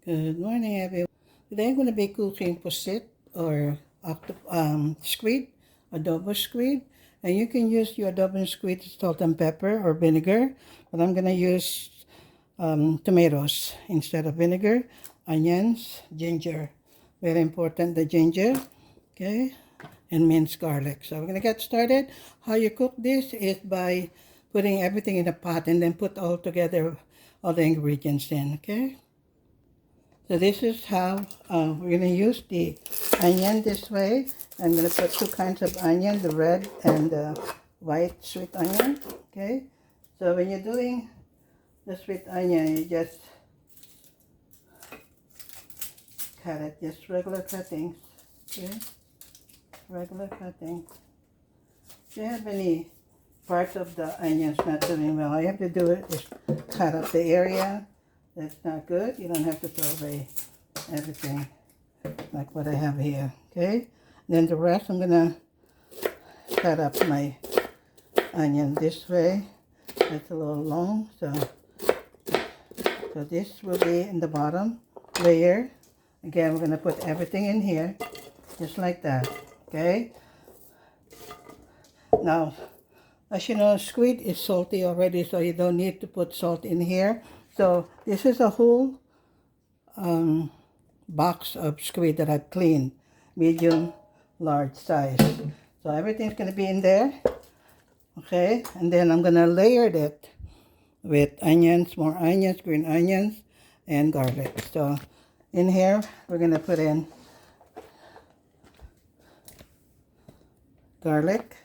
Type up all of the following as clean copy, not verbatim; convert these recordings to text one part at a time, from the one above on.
Good morning, everyone. Today I'm going to be cooking pusit or squid, adobo squid. And you can use your adobo squid, salt and pepper or vinegar. But I'm going to use tomatoes instead of vinegar, onions, ginger. Very important, the ginger. Okay. And minced garlic. So we're going to get started. How you cook this is by putting everything in a pot and then put all together all the ingredients in. Okay. So this is how we're going to use the onion this way. I'm going to put two kinds of onion, the red and the white sweet onion. Okay. So when you're doing the sweet onion, you just cut it, just regular cuttings. Okay. Regular cuttings. If you have any parts of the onions not doing well, all you have to do is cut up the area that's not good. You don't have to throw away everything like what I have here. Okay, then the rest I'm gonna cut up my onion this way. It's a little long, so this will be in the bottom layer. Again, we're gonna put everything in here just like that. Okay, now as you know, squid is salty already, so you don't need to put salt in here. So this is a whole box of squid that I've cleaned, medium, large size. So everything's going to be in there. Okay, and then I'm going to layer it with onions, more onions, green onions, and garlic. So in here, we're going to put in garlic.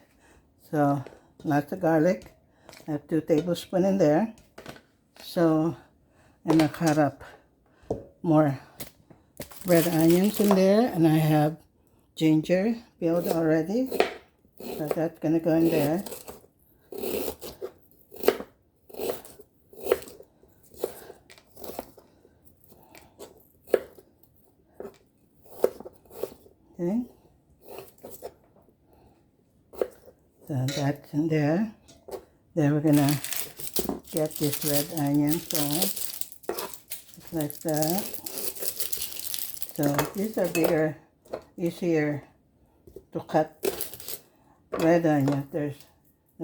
So lots of garlic. I have 2 tablespoons in there. So I'm going to cut up more red onions in there, and I have ginger peeled already, so that's gonna go in there. Okay, so that's in there. Then we're gonna get this red onion, so just like that. So these are bigger, easier to cut red onions. They're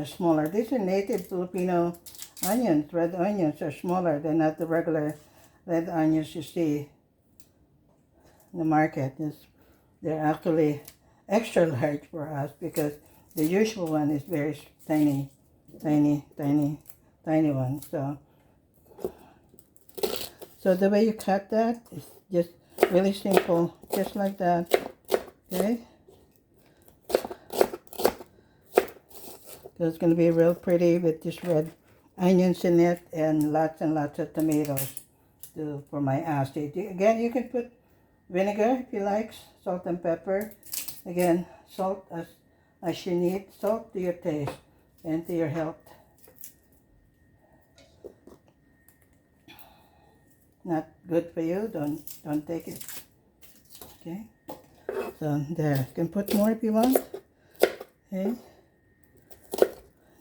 smaller. These are native Filipino onions. Red onions are smaller. They're not the regular red onions you see in the market. They're actually extra large for us because the usual one is very tiny one. So the way you cut that is just really simple, just like that. Okay. So it's going to be real pretty with this red onions in it and lots of tomatoes for my acid. Again, you can put vinegar if you like, salt and pepper. Again, salt as you need, salt to your taste and to your health. Not good for you, don't take it. Okay, so there, you can put more if you want. Okay,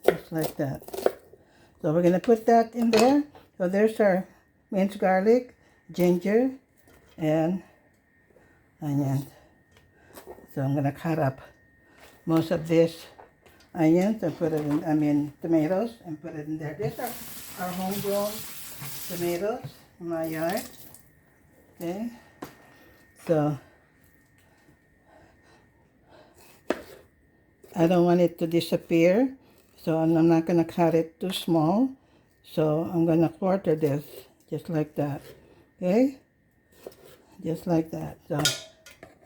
just like that. So we're gonna put that in there. So there's our minced garlic, ginger, and onion. So I'm gonna cut up most of this onions and put it in, tomatoes, and put it in there. These are our homegrown tomatoes in my yard. Okay, so I don't want it to disappear, so I'm not gonna cut it too small. So I'm gonna quarter this just like that. Okay, just like that. So I'm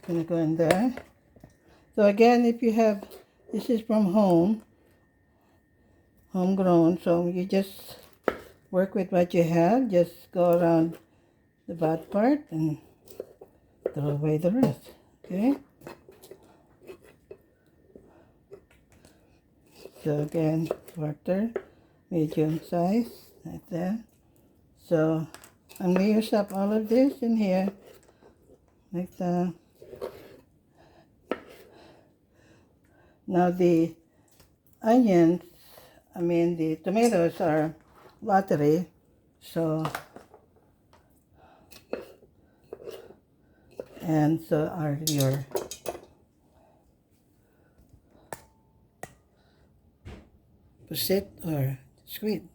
gonna go in there. So again, if you have, this is from homegrown, so you just work with what you have. Just go around the bad part and throw away the rest. Okay. So again, quarter, medium size, like that. So I'm going to use up all of this in here, like that. Now the onions, the tomatoes are watery, so And so are your pusit or squid.